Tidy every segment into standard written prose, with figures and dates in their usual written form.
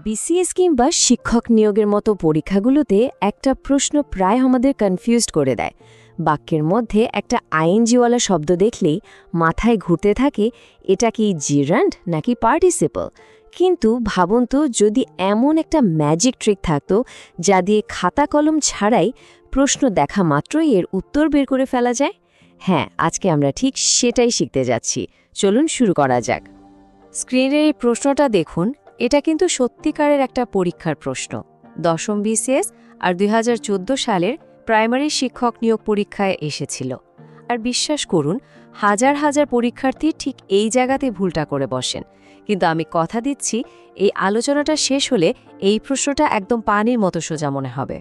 BCS কিংবা শিক্ষক নিয়োগের মতো পরীক্ষাগুলোতে একটা প্রশ্ন প্রায় আমাদের কনফিউজড করে দেয়। বাক্যের মধ্যে একটা আইএনজিওয়ালা শব্দ দেখলেই মাথায় ঘুরতে থাকে এটা কি জিরান্ড নাকি পার্টিসিপল। কিন্তু ভাবুন তো, যদি এমন একটা ম্যাজিক ট্রিক থাকতো যা দিয়ে খাতা কলম ছাড়াই প্রশ্ন দেখা মাত্রই এর উত্তর বের করে ফেলা যায়। হ্যাঁ, আজকে আমরা ঠিক সেটাই শিখতে যাচ্ছি। চলুন শুরু করা যাক। স্ক্রিনের এই প্রশ্নটা দেখুন, এটা কিন্তু সত্যিকারের একটা পরীক্ষার প্রশ্ন। দশম বিসিএস আর ২০১৪ সালের প্রাইমারি শিক্ষক নিয়োগ পরীক্ষায় এসেছিল। আর বিশ্বাস করুন, হাজার হাজার পরীক্ষার্থী ঠিক এই জায়গাতে ভুলটা করে বসেন। কিন্তু আমি কথা দিচ্ছি, এই আলোচনাটা শেষ হলে এই প্রশ্নটা একদম পানির মতো সোজা মনে হবে।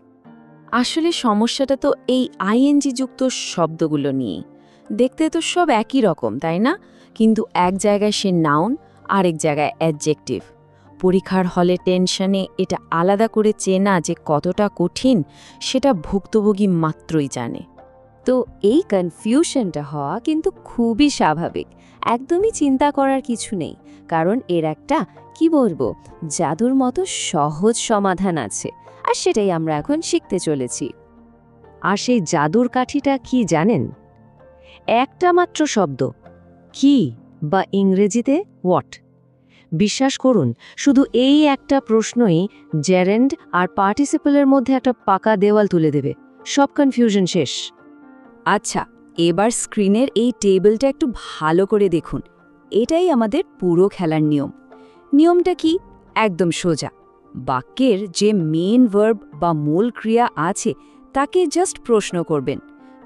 আসলে সমস্যাটা তো এই আইএনজি যুক্ত শব্দগুলো নিয়ে। দেখতে তো সব একই রকম, তাই না? কিন্তু এক জায়গায় সে নাউন, আরেক জায়গায় অ্যাডজেক্টিভ। পরীক্ষার হলে টেনশনে এটা আলাদা করে চেনা যে কতটা কঠিন, সেটা ভুক্তভোগী মাত্রই জানে। তো এই কনফিউশনটা হওয়া কিন্তু খুবই স্বাভাবিক। একদমই চিন্তা করার কিছু নেই, কারণ এর একটা জাদুর মতো সহজ সমাধান আছে। আর সেটাই আমরা এখন শিখতে চলেছি। আর সেই জাদুর কাঠিটা কি জানেন? একটা মাত্র শব্দ, কি, বা ইংরেজিতে হোয়াট। বিশ্বাস করুন, শুধু এই একটা প্রশ্নই জেরেন্ড আর পার্টিসিপলের মধ্যে একটা পাকা দেওয়াল তুলে দেবে। সব কনফিউশন শেষ। আচ্ছা, এবার স্ক্রিনের এই টেবিলটা একটু ভালো করে দেখুন। এটাই আমাদের পুরো খেলার নিয়ম। নিয়মটা কি? একদম সোজা। বাক্যের যে মেইন ভার্ব বা মূল ক্রিয়া আছে তাকে জাস্ট প্রশ্ন করবেন।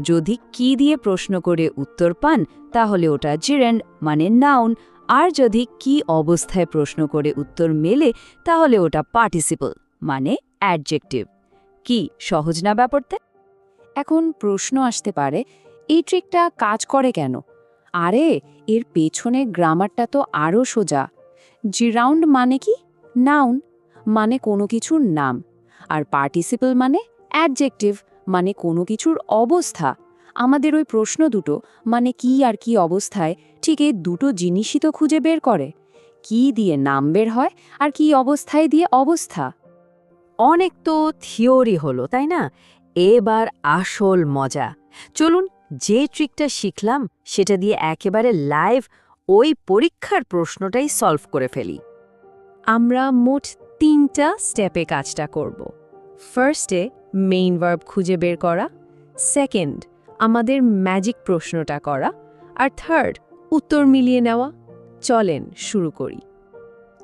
যদি কি দিয়ে প্রশ্ন করে উত্তর পান, তাহলে ওটা জিরেন্ড মানে নাউন। আর যদি কি অবস্থায় প্রশ্ন করে উত্তর মেলে, তাহলে ওটা পার্টিসিপল মানে অ্যাডজেক্টিভ। কি সহজ না ব্যাপারটা? এখন প্রশ্ন আসতে পারে, এই ট্রিকটা কাজ করে কেন? আরে, এর পেছনে গ্রামারটা তো আরও সোজা। জিরাউন্ড মানে কি? নাউন, মানে কোনো কিছুর নাম। আর পার্টিসিপল মানে অ্যাডজেক্টিভ, মানে কোনো কিছুর অবস্থা। আমাদের ওই প্রশ্ন দুটো, মানে কি আর কি অবস্থায়, ঠিক এই দুটো জিনিসই তো খুঁজে বের করে। কি দিয়ে নাম বের হয়, আর কি অবস্থায় দিয়ে অবস্থা। অনেক তো থিওরি হলো, তাই না? এবার আসল মজা। চলুন, যে ট্রিকটা শিখলাম সেটা দিয়ে একেবারে লাইভ ওই পরীক্ষার প্রশ্নটাই সলভ করে ফেলি। আমরা মোট 3টা স্টেপে কাজটা করব। ফার্স্টে মেইন ভার্ব খুঁজে বের করা, সেকেন্ড আমাদের ম্যাজিক প্রশ্নটা করা, আর থার্ড উত্তর মিলিয়ে নেওয়া। চলেন শুরু করি।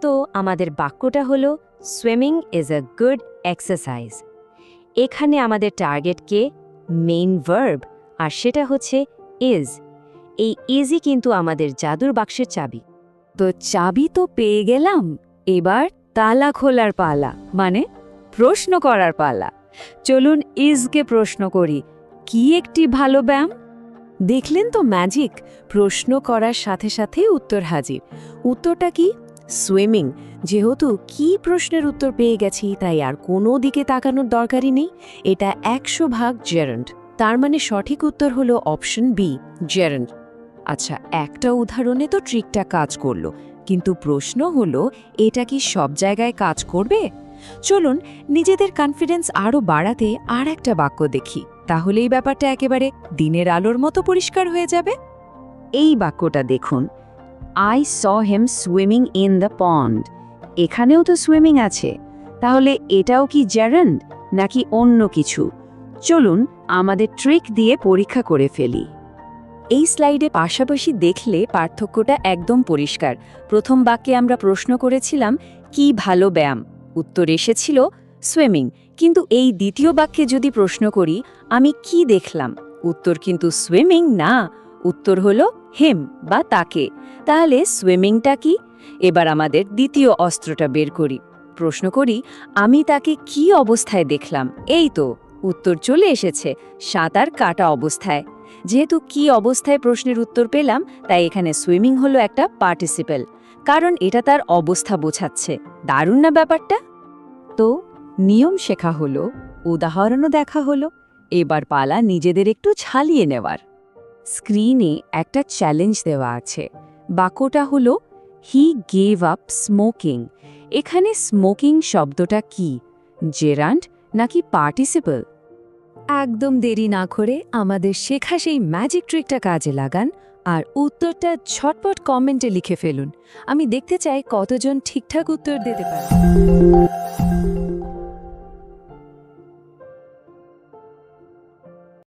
তো আমাদের বাক্যটা হলো, swimming is a good exercise. এখানে আমাদের টার্গেট কে? মেইন ভার্ব, আর সেটা হচ্ছে ইজ। এই ইজই কিন্তু আমাদের জাদুর বাক্সের চাবি। তো চাবি তো পেয়ে গেলাম, এবার তালা খোলার পালা, মানে প্রশ্ন করার পালা। চলুন ইজকে প্রশ্ন করি, কি একটি ভালো ব্যায়াম? দেখলেন তো ম্যাজিক, প্রশ্ন করার সাথে সাথে উত্তর হাজির। উত্তরটা কি? সুইমিং। যেহেতু কি প্রশ্নের উত্তর পেয়ে গেছি, তাই আর কোনো দিকে তাকানোর দরকারই নেই। এটা 100% জেরেন্ড। তার মানে সঠিক উত্তর হলো অপশন বি, জেরেন্ড। আচ্ছা, একটা উদাহরণে তো ট্রিকটা কাজ করলো, কিন্তু প্রশ্ন হলো, এটা কি সব জায়গায় কাজ করবে? চলুন নিজেদের কনফিডেন্স আরও বাড়াতে আর একটা বাক্য দেখি, তাহলে এই ব্যাপারটা একেবারে দিনের আলোর মতো পরিষ্কার হয়ে যাবে। এই বাক্যটা দেখুন, I saw him swimming in the pond. এখানেও তো সুইমিং আছে, তাহলে এটাও কি জেরেন্ড নাকি অন্য কিছু? চলুন আমাদের ট্রিক দিয়ে পরীক্ষা করে ফেলি। এই স্লাইডে পাশাপাশি দেখলে পার্থক্যটা একদম পরিষ্কার। প্রথম বাক্যে আমরা প্রশ্ন করেছিলাম, কি ভালো ব্যায়াম? উত্তর এসেছিল সুইমিং। কিন্তু এই দ্বিতীয় বাক্যে যদি প্রশ্ন করি, আমি কি দেখলাম? উত্তর কিন্তু সুইমিং না, উত্তর হলো হিম বা তাকে। তাহলে সুইমিংটা কি? এবার আমাদের দ্বিতীয় অস্ত্রটা বের করি। প্রশ্ন করি, আমি তাকে কি অবস্থায় দেখলাম? এই তো উত্তর চলে এসেছে, সাঁতার কাটা অবস্থায়। যেহেতু কি অবস্থায় প্রশ্নের উত্তর পেলাম, তাই এখানে সুইমিং হলো একটা পার্টিসিপল, কারণ এটা তার অবস্থা বোঝাচ্ছে। দারুণ না ব্যাপারটা? তো নিয়ম শেখা হলো, উদাহরণও দেখা হলো, এবার পালা নিজেদের একটু ছালিয়ে নেওয়ার। স্ক্রিনে একটা চ্যালেঞ্জ দেওয়া আছে। বাক্যটা হলো, হি গেভ আপ স্মোকিং। এখানে স্মোকিং শব্দটা কি, জেরান্ড নাকি পার্টিসিপল? একদম দেরি না করে আমাদের শেখা সেই ম্যাজিক ট্রিকটা কাজে লাগান আর উত্তরটা ঝটপট কমেন্টে লিখে ফেলুন। আমি দেখতে চাই কতজন ঠিকঠাক উত্তর দিতে পারে।